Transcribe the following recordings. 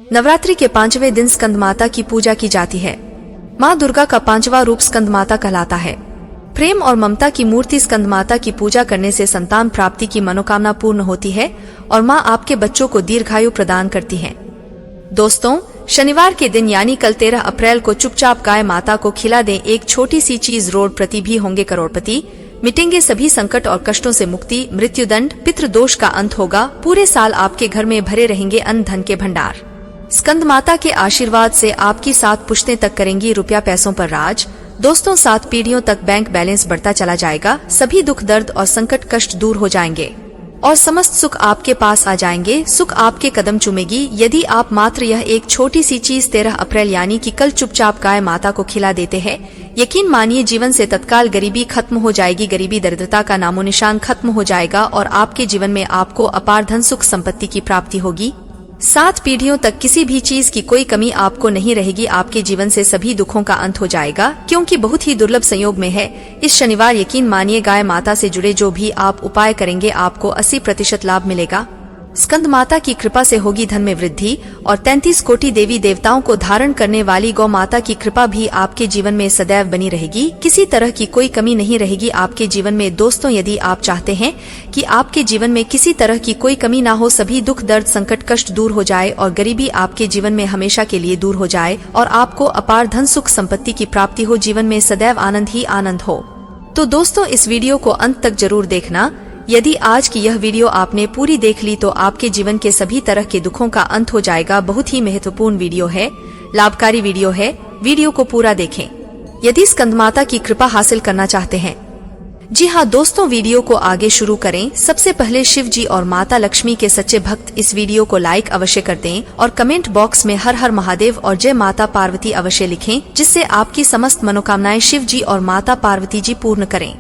नवरात्रि के 5वें दिन स्कंद माता की पूजा की जाती है। माँ दुर्गा का 5वां रूप स्कंद माता कहलाता है। प्रेम और ममता की मूर्ति स्कंद माता की पूजा करने से संतान प्राप्ति की मनोकामना पूर्ण होती है और माँ आपके बच्चों को दीर्घायु प्रदान करती है। दोस्तों, शनिवार के दिन यानी कल 13 अप्रैल को चुपचाप गाय माता को खिला दें। एक छोटी सी चीज रोड प्रति भी होंगे करोड़पति, मिटेंगे सभी संकट और कष्टों से मुक्ति, मृत्युदंड, पितृदोष का अंत होगा। पूरे साल आपके घर में भरे रहेंगे अन्न धन के भंडार। स्कंद माता के आशीर्वाद से आपकी 7 पुश्तें तक करेंगी रुपया पैसों पर राज। दोस्तों, 7 पीढ़ियों तक बैंक बैलेंस बढ़ता चला जाएगा। सभी दुख दर्द और संकट कष्ट दूर हो जाएंगे और समस्त सुख आपके पास आ जाएंगे। सुख आपके कदम चूमेगी यदि आप मात्र यह एक छोटी सी चीज 13 अप्रैल यानी कि कल चुपचाप गाय माता को खिला देते हैं। यकीन मानिए, जीवन से तत्काल गरीबी खत्म हो जाएगी। गरीबी दरिद्रता का नामो निशान खत्म हो जाएगा और आपके जीवन में आपको अपार धन सुख संपत्ति की प्राप्ति होगी। 7 पीढ़ियों तक किसी भी चीज की कोई कमी आपको नहीं रहेगी। आपके जीवन से सभी दुखों का अंत हो जाएगा, क्योंकि बहुत ही दुर्लभ संयोग में है। इस शनिवार यकीन मानिए, गाय माता से जुड़े जो भी आप उपाय करेंगे आपको 80% लाभ मिलेगा। स्कंद माता की कृपा से होगी धन में वृद्धि और 33 कोटि देवी देवताओं को धारण करने वाली गौ माता की कृपा भी आपके जीवन में सदैव बनी रहेगी। किसी तरह की कोई कमी नहीं रहेगी आपके जीवन में। दोस्तों, यदि आप चाहते हैं कि आपके जीवन में किसी तरह की कोई कमी ना हो, सभी दुख दर्द संकट कष्ट दूर हो जाए और गरीबी आपके जीवन में हमेशा के लिए दूर हो जाए और आपको अपार धन सुख संपत्ति की प्राप्ति हो, जीवन में सदैव आनंद ही आनंद हो, तो दोस्तों इस वीडियो को अंत तक जरूर देखना। यदि आज की यह वीडियो आपने पूरी देख ली तो आपके जीवन के सभी तरह के दुखों का अंत हो जाएगा। बहुत ही महत्वपूर्ण वीडियो है, लाभकारी वीडियो है। वीडियो को पूरा देखें यदि स्कंद माता की कृपा हासिल करना चाहते हैं। जी हाँ दोस्तों, वीडियो को आगे शुरू करें। सबसे पहले शिव जी और माता लक्ष्मी के सच्चे भक्त इस वीडियो को लाइक अवश्य कर दें और कमेंट बॉक्स में हर हर महादेव और जय माता पार्वती अवश्य लिखें, जिससे आपकी समस्त मनोकामनाएं शिव जी और माता पार्वती जी पूर्ण करें।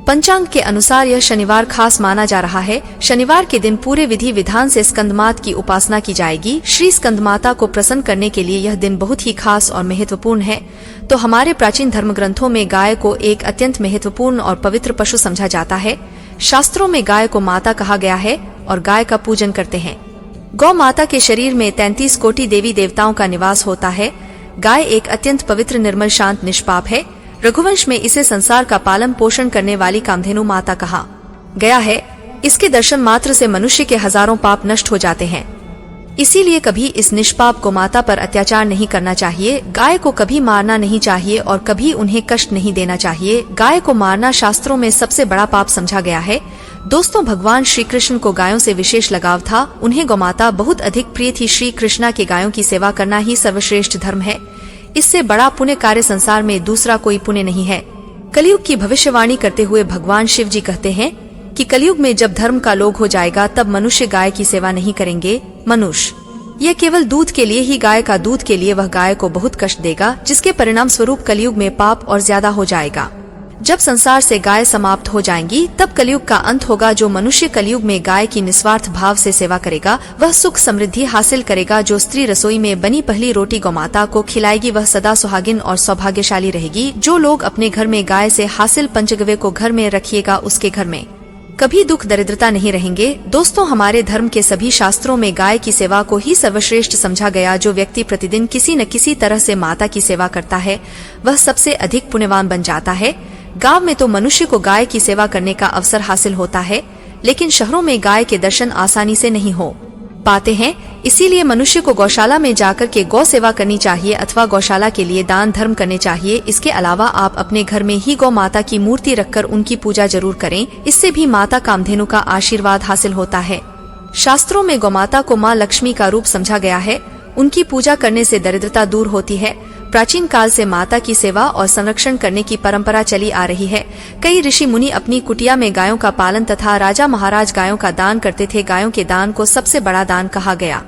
पंचांग के अनुसार यह शनिवार खास माना जा रहा है। शनिवार के दिन पूरे विधि विधान से स्कंदमाता की उपासना की जाएगी। श्री स्कंद माता को प्रसन्न करने के लिए यह दिन बहुत ही खास और महत्वपूर्ण है। तो हमारे प्राचीन धर्म ग्रंथों में गाय को एक अत्यंत महत्वपूर्ण और पवित्र पशु समझा जाता है। शास्त्रों में गाय को माता कहा गया है और गाय का पूजन करते हैं। गौ माता के शरीर में 33 कोटि देवी देवताओं का निवास होता है। गाय एक अत्यंत पवित्र, निर्मल, शांत, निष्पाप है। रघुवंश में इसे संसार का पालन पोषण करने वाली कामधेनु माता कहा गया है। इसके दर्शन मात्र से मनुष्य के हजारों पाप नष्ट हो जाते हैं। इसीलिए कभी इस निष्पाप को माता पर अत्याचार नहीं करना चाहिए। गाय को कभी मारना नहीं चाहिए और कभी उन्हें कष्ट नहीं देना चाहिए। गाय को मारना शास्त्रों में सबसे बड़ा पाप समझा गया है। दोस्तों, भगवान श्री कृष्ण को गायों से विशेष लगाव था। उन्हें गौमाता बहुत अधिक प्रिय थी। श्री कृष्णा के गायों की सेवा करना ही सर्वश्रेष्ठ धर्म है। इससे बड़ा पुण्य कार्य संसार में दूसरा कोई पुण्य नहीं है। कलयुग की भविष्यवाणी करते हुए भगवान शिव जी कहते हैं कि कलयुग में जब धर्म का लोग हो जाएगा तब मनुष्य गाय की सेवा नहीं करेंगे। मनुष्य यह केवल दूध के लिए ही, गाय का दूध के लिए वह गाय को बहुत कष्ट देगा, जिसके परिणाम स्वरूप कलयुग में पाप और ज्यादा हो जाएगा। जब संसार से गाय समाप्त हो जाएंगी तब कलयुग का अंत होगा। जो मनुष्य कलयुग में गाय की निस्वार्थ भाव से सेवा करेगा वह सुख समृद्धि हासिल करेगा। जो स्त्री रसोई में बनी पहली रोटी गौमाता को खिलाएगी वह सदा सुहागिन और सौभाग्यशाली रहेगी। जो लोग अपने घर में गाय से हासिल पंचगव्य को घर में रखिएगा उसके घर में कभी दुख दरिद्रता नहीं रहेंगे। दोस्तों, हमारे धर्म के सभी शास्त्रों में गाय की सेवा को ही सर्वश्रेष्ठ समझा गया। जो व्यक्ति प्रतिदिन किसी न किसी तरह से माता की सेवा करता है वह सबसे अधिक पुण्यवान बन जाता है। गांव में तो मनुष्य को गाय की सेवा करने का अवसर हासिल होता है, लेकिन शहरों में गाय के दर्शन आसानी से नहीं हो पाते हैं। इसीलिए मनुष्य को गौशाला में जाकर के गौ सेवा करनी चाहिए अथवा गौशाला के लिए दान धर्म करने चाहिए। इसके अलावा आप अपने घर में ही गौ माता की मूर्ति रखकर उनकी पूजा जरूर करें। इससे भी माता कामधेनु का आशीर्वाद हासिल होता है। शास्त्रों में गौमाता को माँ लक्ष्मी का रूप समझा गया है। उनकी पूजा करने से दरिद्रता दूर होती है। प्राचीन काल से माता की सेवा और संरक्षण करने की परंपरा चली आ रही है। कई ऋषि मुनि अपनी कुटिया में गायों का पालन तथा राजा महाराज गायों का दान करते थे। गायों के दान को सबसे बड़ा दान कहा गया।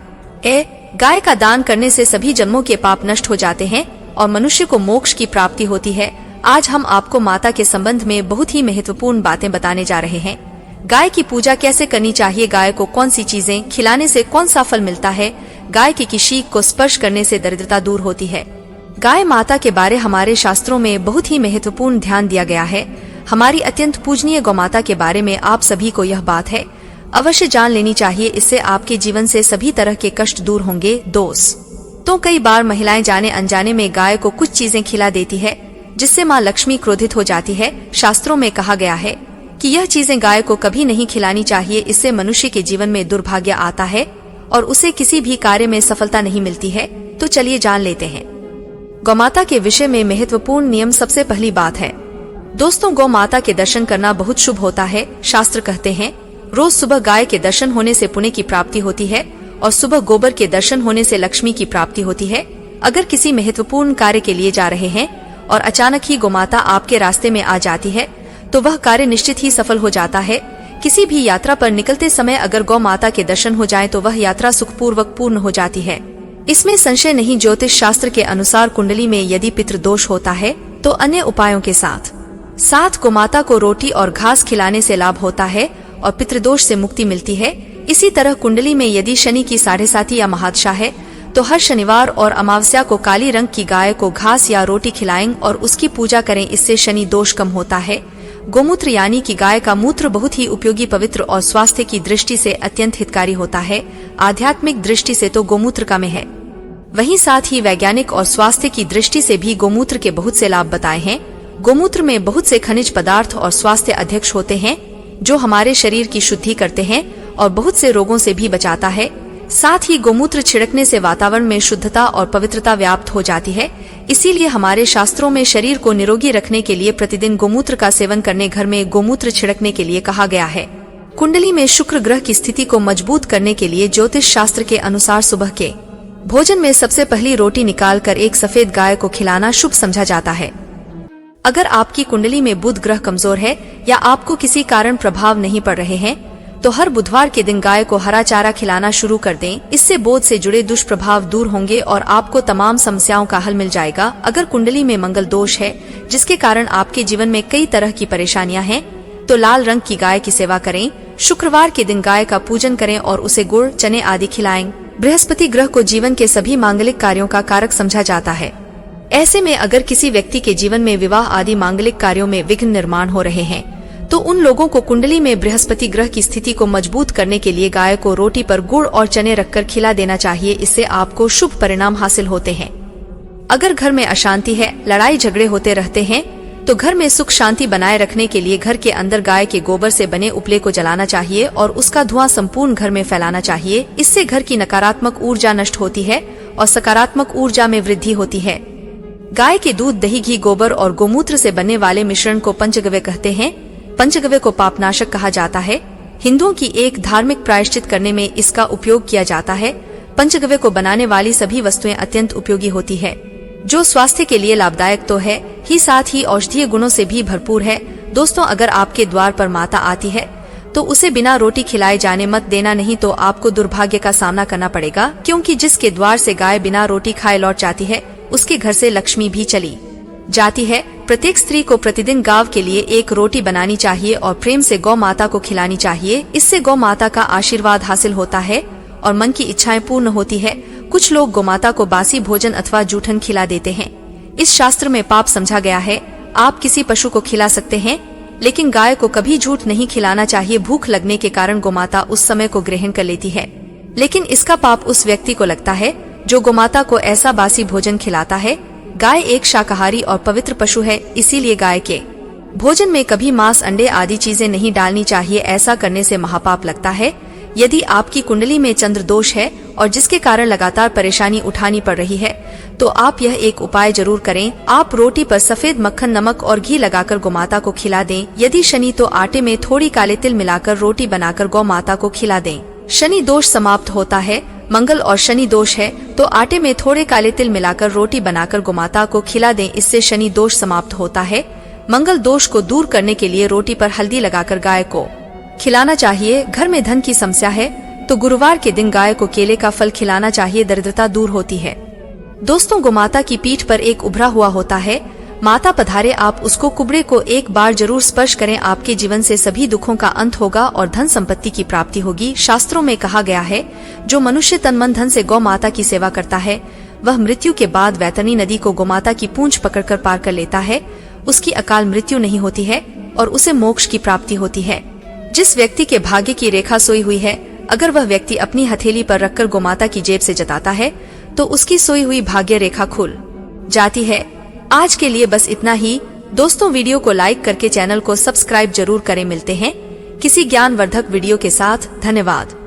गाय का दान करने से सभी जन्मों के पाप नष्ट हो जाते हैं और मनुष्य को मोक्ष की प्राप्ति होती है। आज हम आपको माता के संबंध में बहुत ही महत्वपूर्ण बातें बताने जा रहे हैं। गाय की पूजा कैसे करनी चाहिए, गाय को कौन सी चीजें खिलाने से कौन सा फल मिलता है, गाय की शीख को स्पर्श करने से दरिद्रता दूर होती है। गाय माता के बारे हमारे शास्त्रों में बहुत ही महत्वपूर्ण ध्यान दिया गया है। हमारी अत्यंत पूजनीय गौमाता के बारे में आप सभी को यह बात है। अवश्य जान लेनी चाहिए, इससे आपके जीवन से सभी तरह के कष्ट दूर होंगे। तो कई बार महिलाएं जाने अनजाने में गाय को कुछ चीजें खिला देती है, जिससे माँ लक्ष्मी क्रोधित हो जाती है। शास्त्रों में कहा गया है कि यह चीजें गाय को कभी नहीं खिलानी चाहिए, इससे मनुष्य के जीवन में दुर्भाग्य आता है और उसे किसी भी कार्य में सफलता नहीं मिलती है। तो चलिए जान लेते हैं गौमाता के विषय में महत्वपूर्ण नियम। सबसे पहली बात है दोस्तों, गौ माता के दर्शन करना बहुत शुभ होता है। शास्त्र कहते हैं रोज सुबह गाय के दर्शन होने से पुण्य की प्राप्ति होती है और सुबह गोबर के दर्शन होने से लक्ष्मी की प्राप्ति होती है। अगर किसी महत्वपूर्ण कार्य के लिए जा रहे हैं और अचानक ही गौमाता आपके रास्ते में आ जाती है तो वह कार्य निश्चित ही सफल हो जाता है। किसी भी यात्रा पर निकलते समय अगर गौ माता के दर्शन हो जाए तो वह यात्रा सुखपूर्वक पूर्ण हो जाती है, इसमें संशय नहीं। ज्योतिष शास्त्र के अनुसार कुंडली में यदि पितृदोष होता है तो अन्य उपायों के साथ गौमाता को रोटी और घास खिलाने से लाभ होता है और पितृदोष से मुक्ति मिलती है। इसी तरह कुंडली में यदि शनि की 7.5 या महादशा है तो हर शनिवार और अमावस्या को काली रंग की गाय को घास या रोटी खिलाएं और उसकी पूजा करें, इससे शनि दोष कम होता है। गोमूत्र यानी कि गाय का मूत्र बहुत ही उपयोगी, पवित्र और स्वास्थ्य की दृष्टि से अत्यंत हितकारी होता है। आध्यात्मिक दृष्टि से तो गोमूत्र का में है, वहीं साथ ही वैज्ञानिक और स्वास्थ्य की दृष्टि से भी गोमूत्र के बहुत से लाभ बताए हैं। गोमूत्र में बहुत से खनिज पदार्थ और स्वास्थ्य अध्यक्ष होते हैं जो हमारे शरीर की शुद्धि करते हैं और बहुत से रोगों से भी बचाता है। साथ ही गोमूत्र छिड़कने से वातावरण में शुद्धता और पवित्रता व्याप्त हो जाती है। इसीलिए हमारे शास्त्रों में शरीर को निरोगी रखने के लिए प्रतिदिन गोमूत्र का सेवन करने, घर में गोमूत्र छिड़कने के लिए कहा गया है। कुंडली में शुक्र ग्रह की स्थिति को मजबूत करने के लिए ज्योतिष शास्त्र के अनुसार सुबह के भोजन में सबसे पहली रोटी निकालकर एक सफेद गाय को खिलाना शुभ समझा जाता है। अगर आपकी कुंडली में बुध ग्रह कमजोर है या आपको किसी कारण प्रभाव नहीं पड़ रहे हैं तो हर बुधवार के दिन गाय को हरा चारा खिलाना शुरू कर दें। इससे बोध से जुड़े दुष्प्रभाव दूर होंगे और आपको तमाम समस्याओं का हल मिल जाएगा। अगर कुंडली में मंगल दोष है जिसके कारण आपके जीवन में कई तरह की परेशानियां हैं तो लाल रंग की गाय की सेवा करें। शुक्रवार के दिन गाय का पूजन करें और उसे गुड़, चने आदि खिलाएं। बृहस्पति ग्रह को जीवन के सभी मांगलिक कार्यों का कारक समझा जाता है। ऐसे में अगर किसी व्यक्ति के जीवन में विवाह आदि मांगलिक कार्यों में विघ्न निर्माण हो रहे हैं तो उन लोगों को कुंडली में बृहस्पति ग्रह की स्थिति को मजबूत करने के लिए गाय को रोटी पर गुड़ और चने रखकर खिला देना चाहिए। इससे आपको शुभ परिणाम हासिल होते हैं। अगर घर में अशांति है, लड़ाई झगड़े होते रहते हैं तो घर में सुख शांति बनाए रखने के लिए घर के अंदर गाय के गोबर से बने उपले को जलाना चाहिए और उसका धुआं संपूर्ण घर में फैलाना चाहिए। इससे घर की नकारात्मक ऊर्जा नष्ट होती है और सकारात्मक ऊर्जा में वृद्धि होती है। गाय के दूध, दही, घी, गोबर और गोमूत्र से बनने वाले मिश्रण को पंचगव्य कहते हैं। पंचगव्य को पापनाशक कहा जाता है। हिंदुओं की एक धार्मिक प्रायश्चित करने में इसका उपयोग किया जाता है। पंचगव्य को बनाने वाली सभी वस्तुएं अत्यंत उपयोगी होती है, जो स्वास्थ्य के लिए लाभदायक तो है ही साथ ही औषधीय गुणों से भी भरपूर है। दोस्तों, अगर आपके द्वार पर माता आती है तो उसे बिना रोटी खिलाए जाने मत देना, नहीं तो आपको दुर्भाग्य का सामना करना पड़ेगा, क्योंकि जिसके द्वार से गाय बिना रोटी खाए लौट जाती है उसके घर से लक्ष्मी भी चली जाती है। प्रत्येक स्त्री को प्रतिदिन गांव के लिए एक रोटी बनानी चाहिए और प्रेम से गौ माता को खिलानी चाहिए। इससे गौ माता का आशीर्वाद हासिल होता है और मन की इच्छाएं पूर्ण होती है। कुछ लोग गौमाता को बासी भोजन अथवा जूठन खिला देते हैं। इस शास्त्र में पाप समझा गया है। आप किसी पशु को खिला सकते हैं लेकिन गाय को कभी झूठ नहीं खिलाना चाहिए। भूख लगने के कारण गौमाता उस समय को ग्रहण कर लेती है, लेकिन इसका पाप उस व्यक्ति को लगता है जो गौमाता को ऐसा बासी भोजन खिलाता है। गाय एक शाकाहारी और पवित्र पशु है, इसीलिए गाय के भोजन में कभी मांस, अंडे आदि चीजें नहीं डालनी चाहिए। ऐसा करने से महापाप लगता है। यदि आपकी कुंडली में चंद्र दोष है और जिसके कारण लगातार परेशानी उठानी पड़ रही है तो आप यह एक उपाय जरूर करें। आप रोटी पर सफेद मक्खन, नमक और घी लगाकर गौमाता को खिला दें। यदि शनि तो आटे में थोड़ी काले तिल मिलाकर रोटी बनाकर गौ माता को खिला दें। शनि दोष समाप्त होता है। मंगल और शनि दोष है तो आटे में थोड़े काले तिल मिलाकर रोटी बनाकर गौमाता को खिला दें। इससे शनि दोष समाप्त होता है। मंगल दोष को दूर करने के लिए रोटी पर हल्दी लगाकर गाय को खिलाना चाहिए। घर में धन की समस्या है तो गुरुवार के दिन गाय को केले का फल खिलाना चाहिए, दरिद्रता दूर होती है। दोस्तों, गौमाता की पीठ पर एक उभरा हुआ होता है। माता पधारे, आप उसको कुबड़े को एक बार जरूर स्पर्श करें। आपके जीवन से सभी दुखों का अंत होगा और धन संपत्ति की प्राप्ति होगी। शास्त्रों में कहा गया है, जो मनुष्य तन मन धन से गौ माता की सेवा करता है वह मृत्यु के बाद वैतरणी नदी को गौमाता की पूंछ पकड़कर पार कर लेता है। उसकी अकाल मृत्यु नहीं होती है और उसे मोक्ष की प्राप्ति होती है। जिस व्यक्ति के भाग्य की रेखा सोई हुई है, अगर वह व्यक्ति अपनी हथेली पर रखकर गोमाता की जेब से जताता है तो उसकी सोई हुई भाग्य रेखा खुल जाती है। आज के लिए बस इतना ही दोस्तों। वीडियो को लाइक करके चैनल को सब्सक्राइब जरूर करें। मिलते हैं किसी ज्ञानवर्धक वीडियो के साथ। धन्यवाद।